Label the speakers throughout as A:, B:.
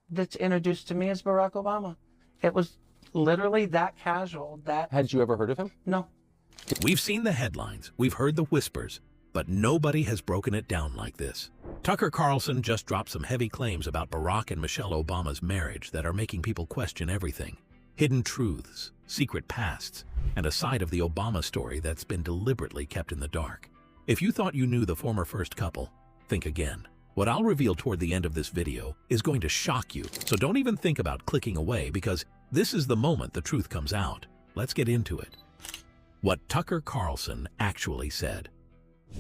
A: that's introduced to me is Barack Obama. It was literally that casual. That
B: Had you ever heard of him?
A: no.
C: We've seen the headlines, we've heard the whispers, but nobody has broken it down like this. Tucker Carlson just dropped some heavy claims about Barack and Michelle Obama's marriage that are making people question everything. Hidden truths, secret pasts, and a side of the Obama story that's been deliberately kept in the dark. If you thought you knew the former first couple, think again. What I'll reveal toward the end of this video is going to shock you, so don't even think about clicking away because this is the moment the truth comes out. Let's get into it. What Tucker Carlson actually said.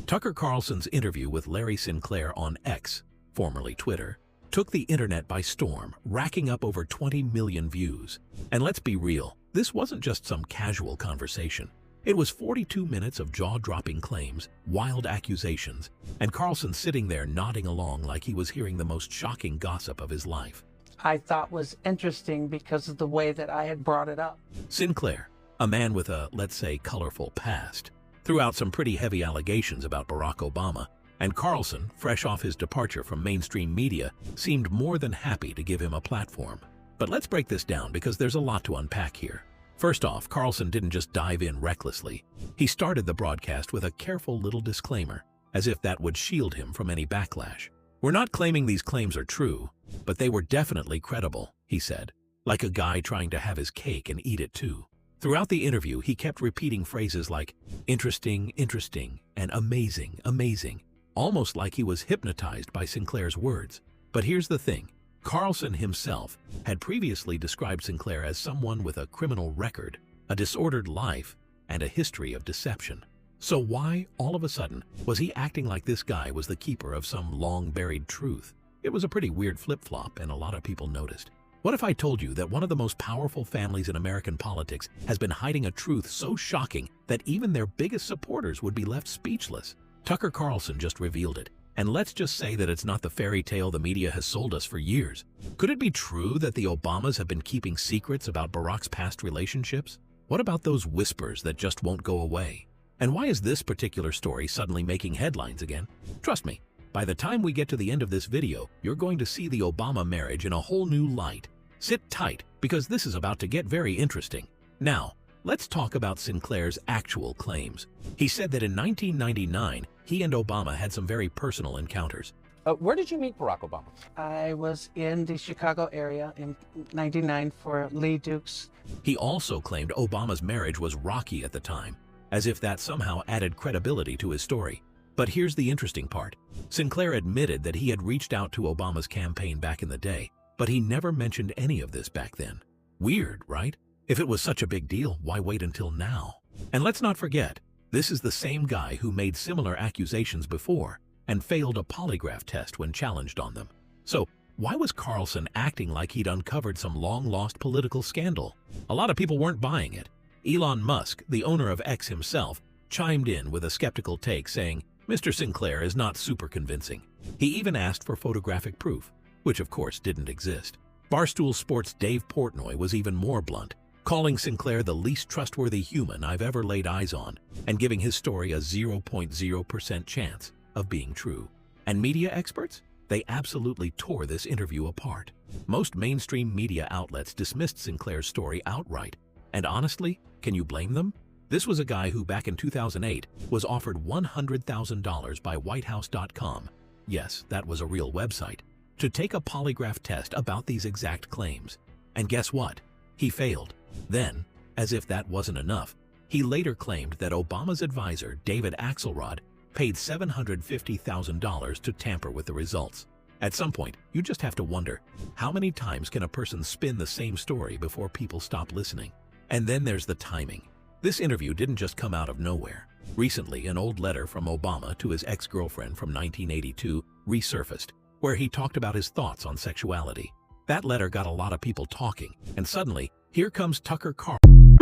C: Tucker Carlson's interview with Larry Sinclair on X, formerly Twitter, took the internet by storm, racking up over 20 million views. And let's be real, this wasn't just some casual conversation. It was 42 minutes of jaw-dropping claims, wild accusations, and Carlson sitting there nodding along like he was hearing the most shocking gossip of his life.
A: I thought was interesting because of the way that I had brought it up.
C: Sinclair, a man with a, let's say, colorful past, threw out some pretty heavy allegations about Barack Obama, and Carlson, fresh off his departure from mainstream media, seemed more than happy to give him a platform. But let's break this down because there's a lot to unpack here. First off, Carlson didn't just dive in recklessly. He started the broadcast with a careful little disclaimer, as if that would shield him from any backlash. "We're not claiming these claims are true, but they were definitely credible," he said, like a guy trying to have his cake and eat it too. Throughout the interview, he kept repeating phrases like interesting, interesting, and amazing, amazing, almost like he was hypnotized by Sinclair's words. But here's the thing. Carlson himself had previously described Sinclair as someone with a criminal record, a disordered life, and a history of deception. So why, all of a sudden, was he acting like this guy was the keeper of some long-buried truth? It was a pretty weird flip-flop, and a lot of people noticed. What if I told you that one of the most powerful families in American politics has been hiding a truth so shocking that even their biggest supporters would be left speechless? Tucker Carlson just revealed it. And let's just say that it's not the fairy tale the media has sold us for years. Could it be true that the Obamas have been keeping secrets about Barack's past relationships? What about those whispers that just won't go away? And why is this particular story suddenly making headlines again? Trust me, by the time we get to the end of this video, you're going to see the Obama marriage in a whole new light. Sit tight, because this is about to get very interesting. Now, let's talk about Sinclair's actual claims. He said that in 1999, he and Obama had some very personal encounters.
B: Where did you meet Barack Obama?
A: I was in the Chicago area in '99 for Lee Duke's.
C: He also claimed Obama's marriage was rocky at the time, as if that somehow added credibility to his story. But here's the interesting part. Sinclair admitted that he had reached out to Obama's campaign back in the day, but he never mentioned any of this back then. Weird, right? If it was such a big deal, why wait until now? And let's not forget, this is the same guy who made similar accusations before and failed a polygraph test when challenged on them. So, why was Carlson acting like he'd uncovered some long-lost political scandal? A lot of people weren't buying it. Elon Musk, the owner of X himself, chimed in with a skeptical take saying, "Mr. Sinclair is not super convincing." He even asked for photographic proof, which of course didn't exist. Barstool Sports' Dave Portnoy was even more blunt, calling Sinclair the least trustworthy human I've ever laid eyes on, and giving his story a 0.0% chance of being true. And media experts? They absolutely tore this interview apart. Most mainstream media outlets dismissed Sinclair's story outright. And honestly, can you blame them? This was a guy who back in 2008 was offered $100,000 by WhiteHouse.com. Yes, that was a real website, to take a polygraph test about these exact claims. And guess what? He failed. Then, as if that wasn't enough, he later claimed that Obama's advisor, David Axelrod, paid $750,000 to tamper with the results. At some point, you just have to wonder, how many times can a person spin the same story before people stop listening? And then there's the timing. This interview didn't just come out of nowhere. Recently, an old letter from Obama to his ex-girlfriend from 1982 resurfaced, where he talked about his thoughts on sexuality. That letter got a lot of people talking, and suddenly, here comes Tucker Carlson.